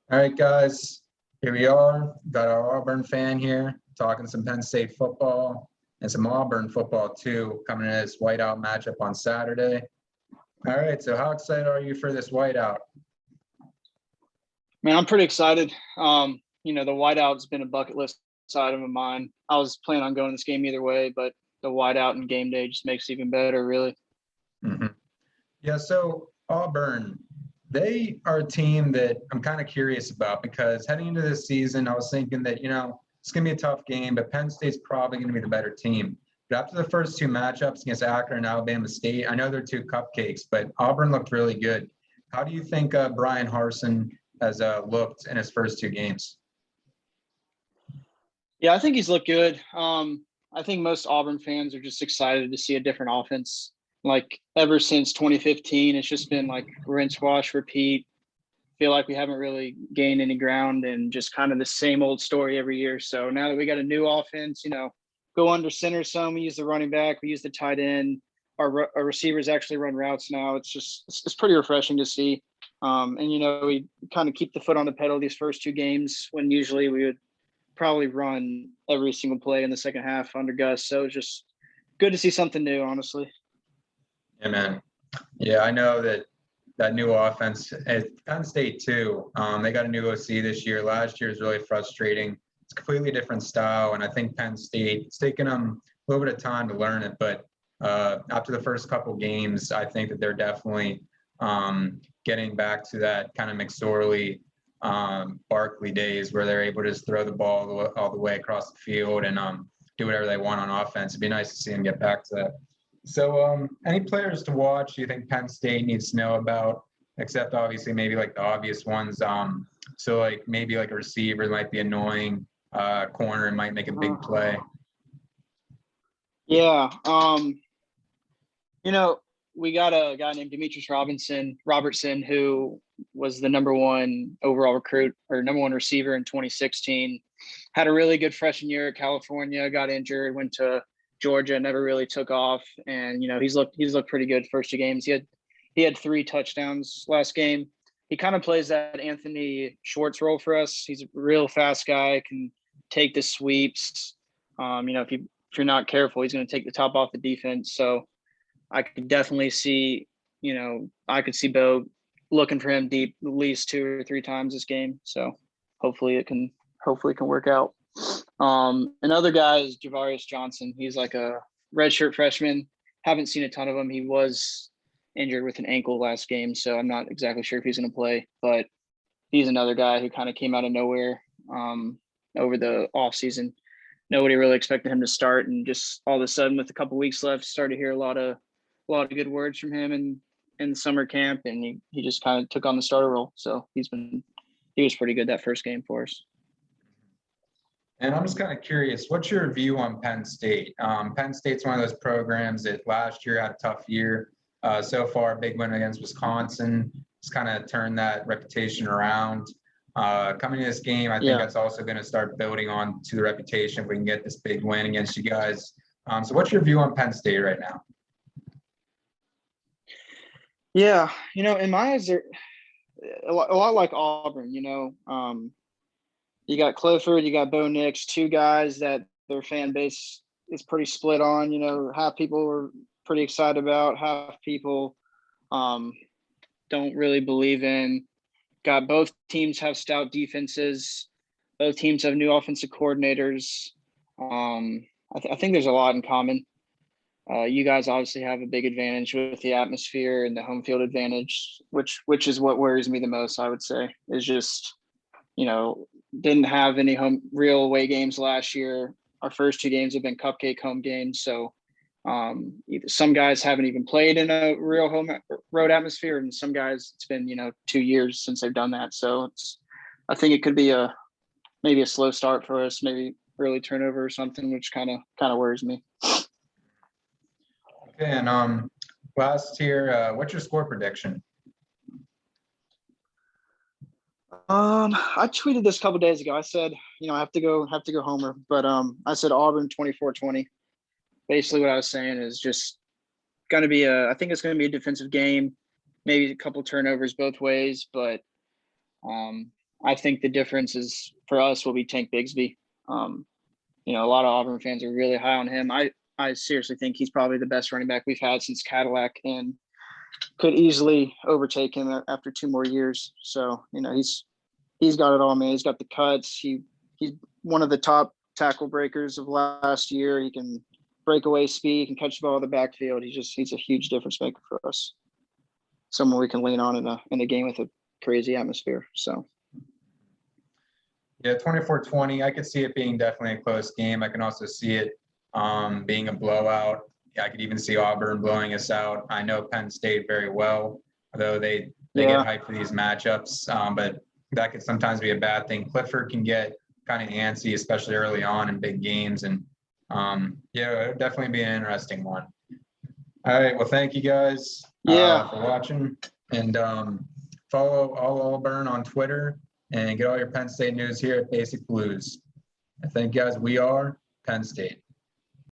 All right, guys, here we are. Got our Auburn fan here talking some Penn State football and some Auburn football too, coming in this whiteout matchup on Saturday. All right, so how excited are you for this whiteout? Man, I'm pretty excited. The whiteout's been a bucket list item of mine. I was planning on going to this game either way, but the whiteout and game day just makes it even better, really. Mm-hmm. Yeah, so Auburn, they are a team that I'm kind of curious about because heading into this season, I was thinking that, it's going to be a tough game, but Penn State's probably going to be the better team. But after the first two matchups against Akron and Alabama State, I know they're two cupcakes, but Auburn looked really good. How do you think Brian Harsin has looked in his first two games? Yeah, I think he's looked good. I think most Auburn fans are just excited to see a different offense. Like ever since 2015, it's just been like rinse, wash, repeat. Feel like we haven't really gained any ground and just kind of the same old story every year. So now that we got a new offense, go under center some, we use the running back, we use the tight end. Our receivers actually run routes now. It's pretty refreshing to see. We kind of keep the foot on the pedal these first two games when usually we would probably run every single play in the second half under Gus. So it's just good to see something new, honestly. Yeah, man. Yeah, I know that new offense at Penn State too. They got a new OC this year. Last year is really frustrating. It's a completely different style, and I think Penn State, it's taken them a little bit of time to learn it. But after the first couple games, I think that they're definitely getting back to that kind of McSorley, Barkley days where they're able to just throw the ball all the way across the field and do whatever they want on offense. It'd be nice to see them get back to that. So, any players to watch you think Penn State needs to know about, except obviously maybe like the obvious ones? So like maybe like a receiver might be annoying, corner might make a big play. Yeah. We got a guy named Demetrius Robertson, who was the number one overall recruit or number one receiver in 2016. Had a really good freshman year at California, got injured, went to Georgia, never really took off. And, he's looked pretty good first two games. He had 3 touchdowns last game. He kind of plays that Anthony Schwartz role for us. He's a real fast guy, can take the sweeps. If you're not careful, he's going to take the top off the defense. So I could definitely see, I could see Bo looking for him deep at least 2 or 3 times this game. So hopefully it can work out. Another guy is Javarius Johnson. He's like a redshirt freshman. Haven't seen a ton of him. He was injured with an ankle last game, so I'm not exactly sure if he's going to play. But he's another guy who kind of came out of nowhere over the offseason. Nobody really expected him to start, and just all of a sudden, with a couple weeks left, started to hear a lot of good words from him in summer camp, and he just kind of took on the starter role. So he was pretty good that first game for us. And I'm just kind of curious, what's your view on Penn State? Penn State's one of those programs that last year had a tough year. So far, a big win against Wisconsin. It's kind of turned that reputation around. Coming to this game, I think that's also going to start building on to the reputation if we can get this big win against you guys. So what's your view on Penn State right now? Yeah, in my eyes, they're a lot like Auburn. You got Clifford, you got Bo Nix, 2 guys that their fan base is pretty split on. Half people were pretty excited about, half people don't really believe in. Got both teams have stout defenses. Both teams have new offensive coordinators. I think there's a lot in common. You guys obviously have a big advantage with the atmosphere and the home field advantage, which is what worries me the most, I would say, is just, didn't have any real away games last year. Our first 2 games have been cupcake home games. So some guys haven't even played in a real home road atmosphere, and some guys it's been 2 years since they've done that. So I think it could be maybe a slow start for us, maybe early turnover or something, which kind of worries me. Okay, and last here, what's your score prediction? I tweeted this a couple days ago. I said, I have to go Homer, but I said Auburn 24-20. Basically what I was saying is just going to be I think it's going to be a defensive game, maybe a couple turnovers both ways, but I'm I think the difference is for us will be Tank Bigsby. You know, a lot of Auburn fans are really high on him. I seriously think he's probably the best running back we've had since Cadillac, and could easily overtake him after 2 more years. So, you know, he's got it all, man. He's got the cuts. He's one of the top tackle breakers of last year. He can break away speed, he can catch the ball in the backfield. He's a huge difference maker for us. Someone we can lean on in a game with a crazy atmosphere. So yeah, 24-20. I could see it being definitely a close game. I can also see it being a blowout. I could even see Auburn blowing us out. I know Penn State very well, although they get hyped for these matchups, but that could sometimes be a bad thing. Clifford can get kind of antsy, especially early on in big games, and yeah, it would definitely be an interesting one. All right, well, thank you guys for watching, and follow all Auburn on Twitter, and get all your Penn State news here at Basic Blues. And thank you guys. We are Penn State.